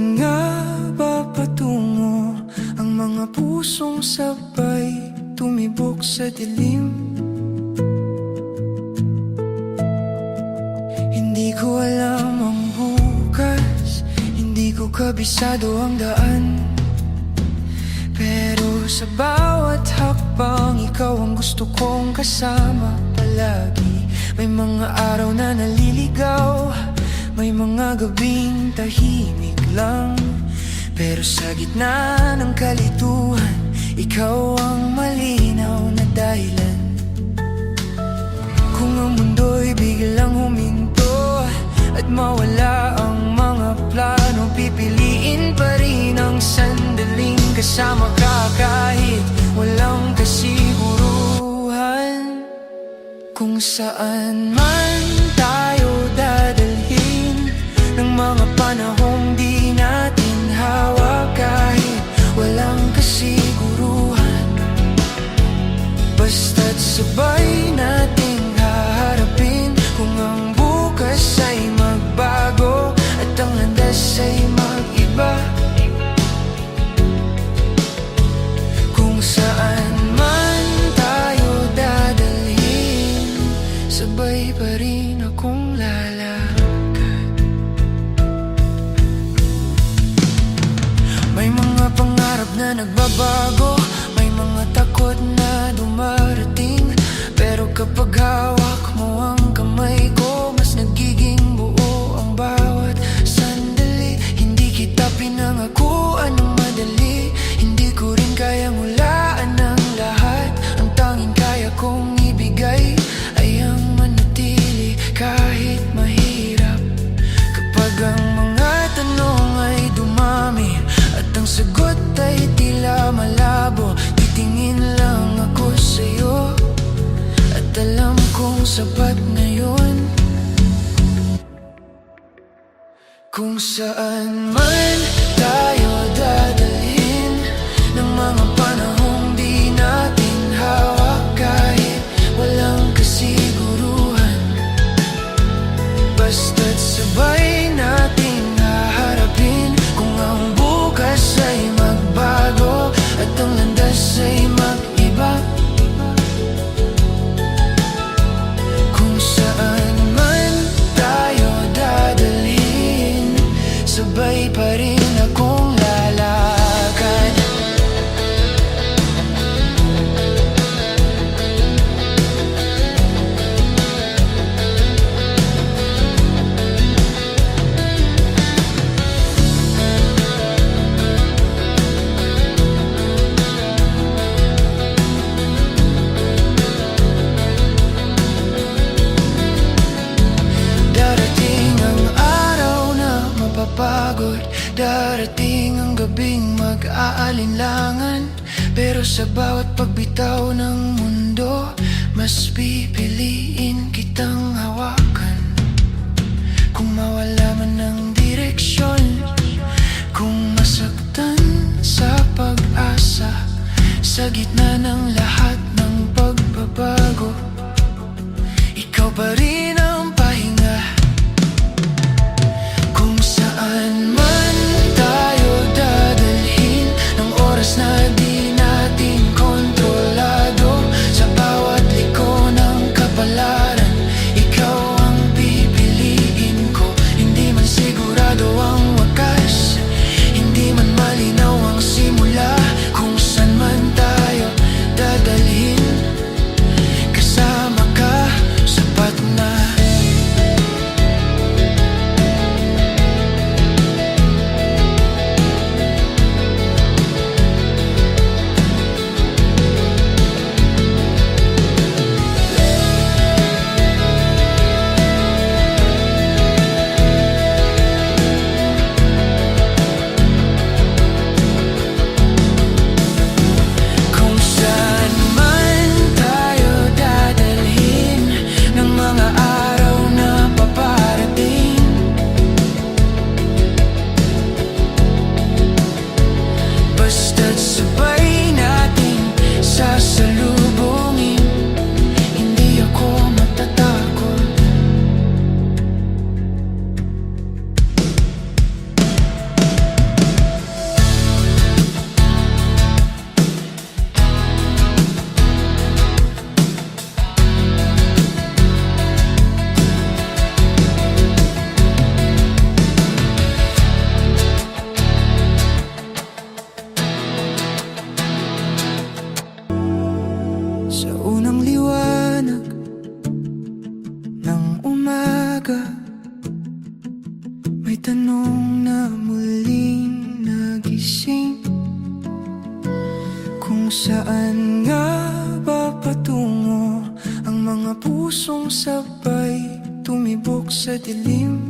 Saan nga ba patungo ang mga pusong sabay tumibok sa dilim? Hindi ko alam ang bukas, hindi ko kabisado ang daan, pero sa bawat hakbang ikaw ang gusto kong kasama palagi. May mga araw na naliligaw, may mga gabing tahimik lang, pero sa gitna ng kalituhan, ikaw ang malinaw na dahilan. Kung ang mundo'y biglang huminto at mawala ang mga plano, pipiliin pa rin ang sandaling kasama ka kahit walang kasiguruhan. Kung saan man tayo dadalhin ng mga panahong di natin hawak, kahit walang kasiguruhan, basta't sabay nating haharapin. Kung ang bukas ay magbago at ang landas ay mag-iba, kung saan man tayo dadalhin, sabay pa rin akong lalakad. May mga pangarap na nagbabago, may mga takot na dumarating, pero kapag hawak mo ang kamay ko, mas nagiging buo ang bawat sandali. Hindi kita pinangakuan ng madali, hindi ko rin kayang hulaan ang lahat. Ang tanging kaya kong ibigay ay ang manatili kahit mahirap. Kapag ang mga tanong ay dumami at ang sagot ay tila malabo, titingin lang ako sa'yo at alam kong sapat na yun. Kung saan man tayo dadalhin ng mga panahong di natin hawak, kahit walang kasiguruhan, basta't sabay nating haharapin. Kung ang bukas ay magbago at ang landas ay mag-iba, kung saan man tayo dadalhin, sabay pa rin akong lalakad. Darating ang araw na mapapagod, darating ang gabing mag-aalinlangan, pero sa bawat pagbitaw ng mundo, mas pipiliin kitang hawakan. Kung mawala man ng direksyon, kung masaktan sa pag-asa, sa gitna ng lahat ng pagbabago, ikaw pa rin ang pahinga. Kung saan man tayo dadalhin ng oras na di natin kontrolado, sa bawat liko ng kapalaran, ikaw ang pipiliin ko. Hindi saan nga ba patungo ang mga pusong sabay tumibok sa dilim?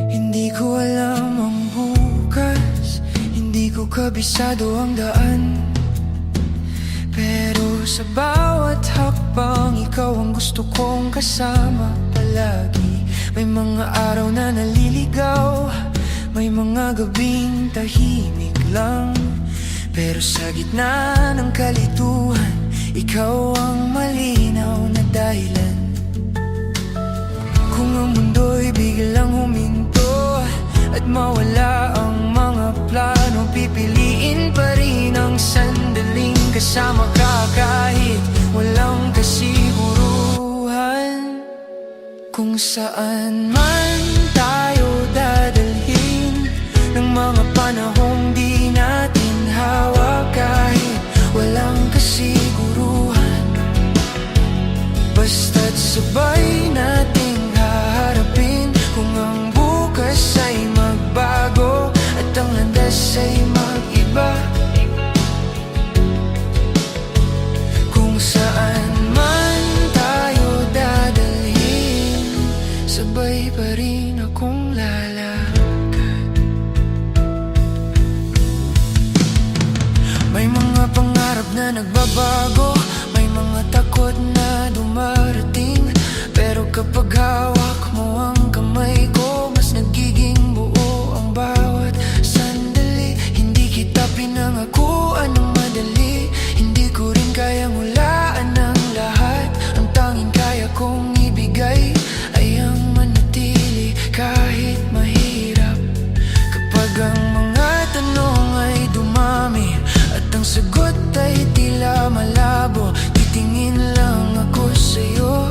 Hindi ko alam ang bukas, hindi ko kabisado ang daan, pero sa bawat hakbang ikaw ang gusto kong kasama palagi. May mga araw na naliligaw, may mga gabing tahimik lang, pero sa gitna ng kalituhan, ikaw ang malinaw na dahilan. Kung ang mundo'y biglang huminto at mawala ang mga plano, pipiliin pa rin ang sandaling kasama ka kahit walang kasiguruhan. Kung saan man tayo dadalhin ng mga panahong di natin hawak, kahit walang kasiguruhan, basta't sabay nating haharapin. Kung ang bukas ay magbago at ang landas ay mag-iba, kung saan man tayo dadalhin, sabay pa rin akong lalakad. May mga pangarap na nagbabago, may mga takot na dumarating, pero kapag hawak mo ang kamay ko, mas nagiging buo ang bawat sandali. Hindi kita pinangakuan ng madali, hindi ko rin kayang hulaan ang lahat. Ang tanging kaya kong ibigay ay ang manatili kahit mahirap. Kapag ang mga tanong ay dumami at ang sagot ay tila malabo, titingin lang ako sa'yo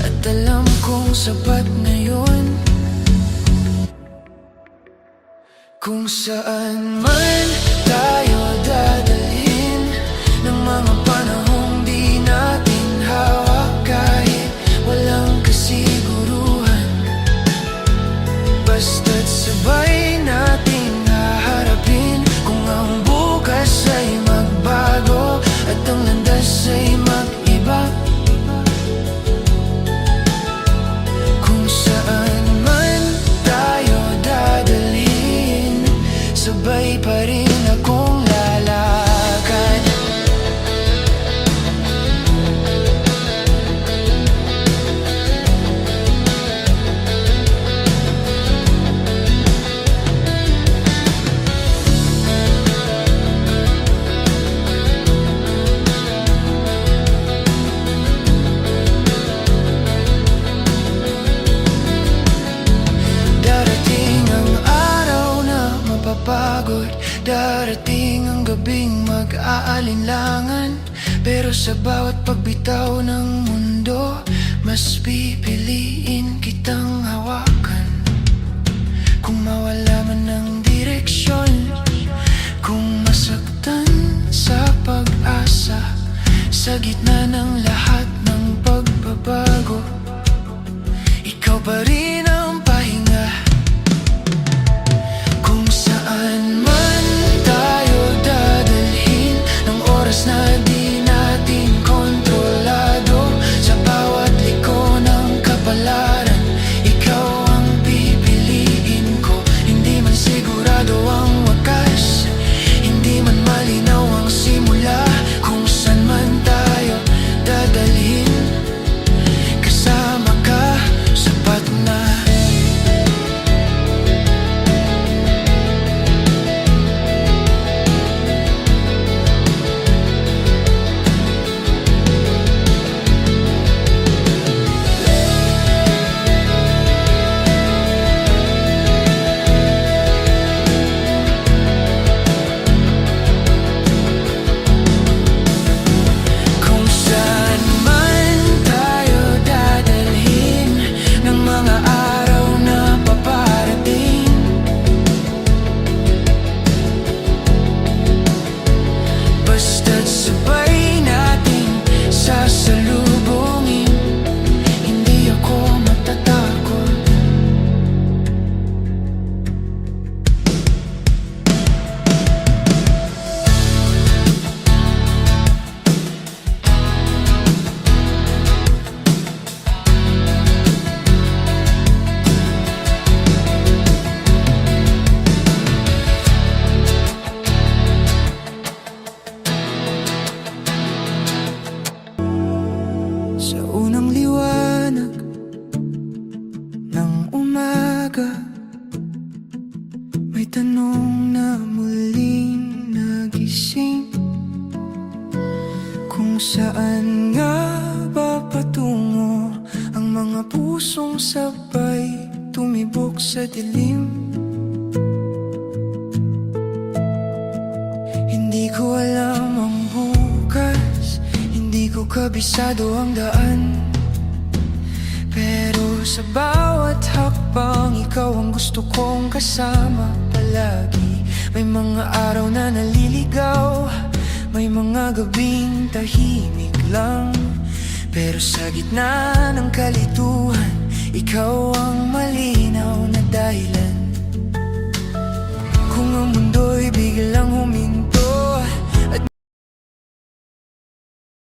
at alam kong sapat na yun. Kung saan man tayo dadalhin ng mga panahong di natin hawak, kahit walang kasiguruhan, basta't sabay nating haharapin. Kung ang bukas ay magbago at ang landas ay mag-iba, kung saan man tayo dadalhin, sabay pa rin akong lalakad. Darating ang araw na mapapagod, darating ang gabing mag-aalinlangan, pero sa bawat pagbitaw ng mundo, mas pipiliin kitang hawakan. Kung mawala man ng direksyon, kung masaktan sa pag-asa, sa gitna ng lahat ng pagbabago, ikaw pa rin ang pahinga. Kung saan man tayo dadalhin ng oras na di natin kontrolado, sa bawat liko ng kapalaran, ikaw ang pipiliin ko. Hindi man sigurado ang wakas, hindi man malinaw ang simula, kung saan man tayo dadalhin, umaga, may tanong na muling nagising. Kung saan nga ba patungo ang mga pusong sabay tumibok sa dilim? Hindi ko alam ang bukas, hindi ko kabisado ang daan, pero sa bawat hakbang ikaw ang gusto kong kasama palagi. May mga araw na naliligaw, may mga gabing tahimik lang, pero sa gitna ng kalituhan ikaw ang malinaw.